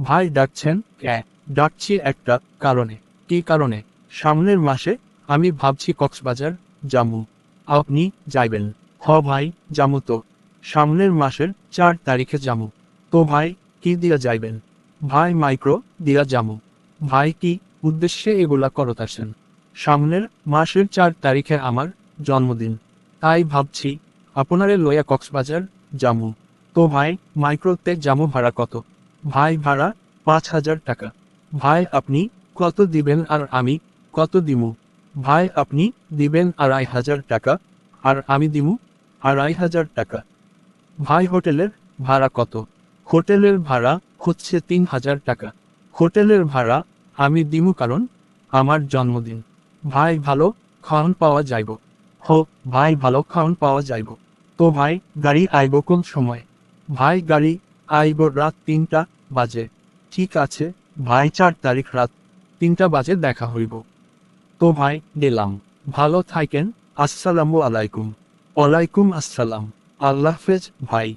ভাই ডাকছেন? হ্যাঁ, ডাকছি একটা কারণে। কি কারণে? সামনের মাসে আমি ভাবছি কক্সবাজার যামু। আপনি যাইবেন? হ ভাই, যামু তো। সামনের মাসের 4 তারিখে যামু। তো ভাই, কি দিয়া যাইবেন? ভাই মাইক্রো দিয়া যামু। ভাই কি উদ্দেশ্যে এগুলা করতাছেন? সামনের মাসের 4 তারিখে আমার জন্মদিন। তাই ভাবছি আপনারে লইয়া কক্সবাজার যামু। তো ভাই, মাইক্রোতে যামু ভাড়া কত? ভাই ভাড়া 5,000 টাকা। ভাই আপনি কত দিবেন আর আমি কত দিমু? ভাই আপনি দিবেন 2,500 টাকা আর আমি দিমু 2,500 টাকা। ভাই হোটেলের ভাড়া কত? হোটেলের ভাড়া হচ্ছে 3,000 টাকা। হোটেলের ভাড়া আমি দিমু কারণ আমার জন্মদিন। ভাই ভালো খাওয়ান পাওয়া যাইব। হো, ভাই ভালো খাওয়ান পাওয়া যাইব। তো ভাই, গাড়ি আইব কোন সময়? ভাই গাড়ি আইব রাত 3টা বাজে। ঠিক আছে ভাই, 4 তারিখ রাত 3টা বাজে দেখা হইব। তো ভাই, গেলাম। ভালো থাকেন। আসসালামু আলাইকুম। ওয়ালাইকুম আসসালাম। আল্লাহ হাফেজ ভাই।